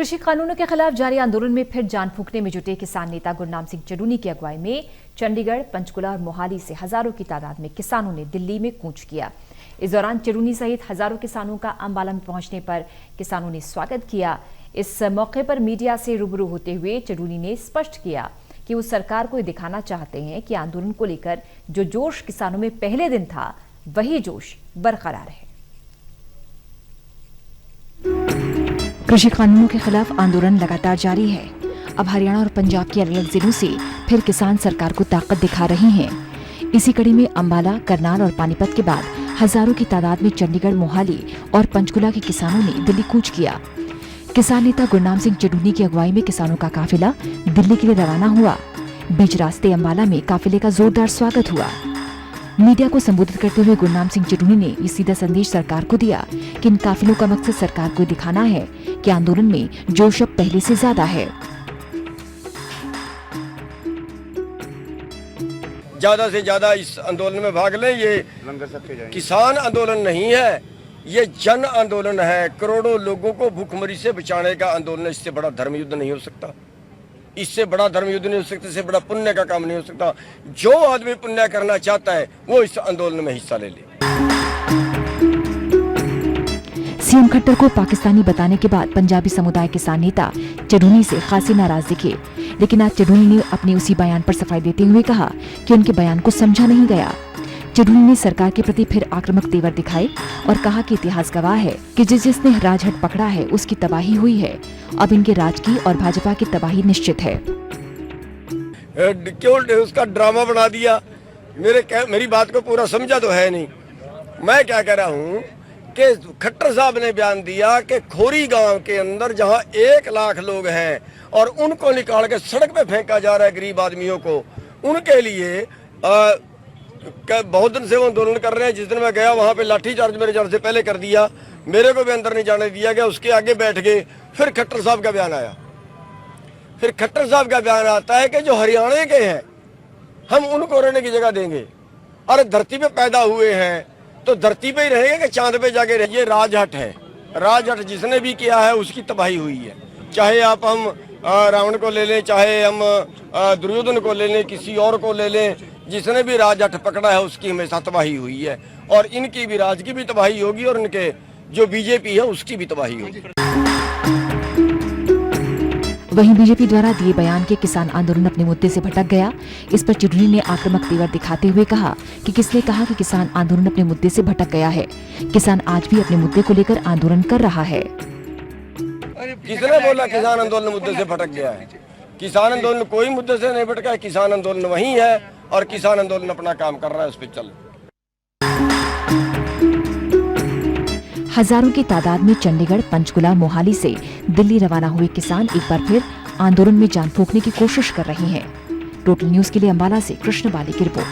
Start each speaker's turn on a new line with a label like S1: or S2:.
S1: कृषि कानूनों के खिलाफ जारी आंदोलन में फिर जान फूंकने में जुटे किसान नेता गुरनाम सिंह चडूनी की अगुवाई में चंडीगढ़, पंचकुला और मोहाली से हजारों की तादाद में किसानों ने दिल्ली में कूच किया। इस दौरान चडूनी सहित हजारों किसानों का अंबाला में पहुंचने पर किसानों ने स्वागत किया। इस मौके पर मीडिया से रूबरू होते हुए चडूनी ने स्पष्ट किया कि वो सरकार को ये दिखाना चाहते हैं कि आंदोलन को लेकर जो जोश किसानों में पहले दिन था, वही जोश बरकरार है। कृषि कानूनों के खिलाफ आंदोलन लगातार जारी है। अब हरियाणा और पंजाब के अलग अलग जिलों से फिर किसान सरकार को ताकत दिखा रहे हैं। इसी कड़ी में अंबाला, करनाल और पानीपत के बाद हजारों की तादाद में चंडीगढ़, मोहाली और पंचकुला के किसानों ने दिल्ली कूच किया। किसान नेता गुरनाम सिंह चडूनी की अगुवाई में किसानों का काफिला दिल्ली के लिए रवाना हुआ। बीच रास्ते अंबाला में काफिले का जोरदार स्वागत हुआ। मीडिया को संबोधित करते हुए गुरनाम सिंह चडूनी ने ये सीधा संदेश सरकार को दिया कि इन काफिलों का मकसद सरकार को दिखाना है कि आंदोलन में जोश अब पहले से ज्यादा है।
S2: ज्यादा से ज्यादा इस आंदोलन में भाग लें। ये किसान आंदोलन नहीं है, ये जन आंदोलन है। करोड़ों लोगों को भूखमरी से बचाने का आंदोलन। इससे बड़ा धर्म युद्ध नहीं हो सकता, इससे बड़ा धर्म युद्ध नहीं हो सकता, इससे बड़ा पुण्य का काम नहीं हो सकता। जो आदमी पुण्य करना चाहता है वो इस आंदोलन में हिस्सा ले ले।
S1: सीएम खट्टर को पाकिस्तानी बताने के बाद पंजाबी समुदाय किसान नेता चडूनी से खासी नाराज दिखे, लेकिन आज चडूनी ने अपने उसी बयान पर सफाई देते हुए कहा कि उनके बयान को समझा नहीं गया। चडूनी ने सरकार के प्रति फिर आक्रामक तेवर दिखाए और कहा कि इतिहास गवाह है कि जिसने राजहट पकड़ा है उसकी तबाही हुई है। अब इनके राज की और भाजपा की तबाही निश्चित है।
S2: क्यों उसका ड्रामा बना दिया? मेरी बात को पूरा समझा तो है नहीं। मैं क्या कह रहा हूँ कि खट्टर साहब ने बयान दिया कि खोरी गांव के अंदर जहां 1 लाख लोग हैं और उनको निकाल के सड़क पे फेंका जा रहा है, गरीब आदमियों को, उनके लिए बहुत दिन से वो आंदोलन कर रहे हैं। जिस दिन मैं गया वहां पे लाठीचार्ज मेरे जाने से पहले कर दिया, मेरे को भी अंदर नहीं जाने दिया गया। उसके आगे बैठ गए। फिर खट्टर साहब का बयान आया। फिर खट्टर साहब का बयान आता है कि जो हरियाणा के हैं हम उनको रहने की जगह देंगे। अरे धरती पे पैदा हुए हैं तो धरती पे ही रहेंगे कि चांद पे जाके रहेंगे? ये राजहट है। राजहट जिसने भी किया है उसकी तबाही हुई है। चाहे आप हम रावण को ले लें, चाहे हम दुर्योधन को ले लें, किसी और को ले लें, जिसने भी राजहट पकड़ा है उसकी हमेशा तबाही हुई है। और इनकी भी, राज की भी तबाही होगी और इनके जो बीजेपी है उसकी भी तबाही होगी।
S1: वहीं बीजेपी द्वारा दिए बयान के किसान आंदोलन अपने मुद्दे से भटक गया। इस पर चडूनी ने आक्रामक तेवर दिखाते हुए कहा कि किसने कहा कि किसान आंदोलन अपने मुद्दे से भटक गया है। किसान आज भी अपने मुद्दे को लेकर आंदोलन कर रहा है।
S2: किसने बोला किसान आंदोलन मुद्दे से भटक गया है? किसान आंदोलन कोई मुद्दे से नहीं भटका है। किसान आंदोलन वही है और किसान आंदोलन अपना काम कर रहा है, उस पर चल।
S1: हजारों की तादाद में चंडीगढ़, पंचकुला, मोहाली से दिल्ली रवाना हुए किसान एक बार फिर आंदोलन में जान फूंकने की कोशिश कर रहे हैं। टोटल न्यूज के लिए अंबाला से कृष्ण बाली की रिपोर्ट।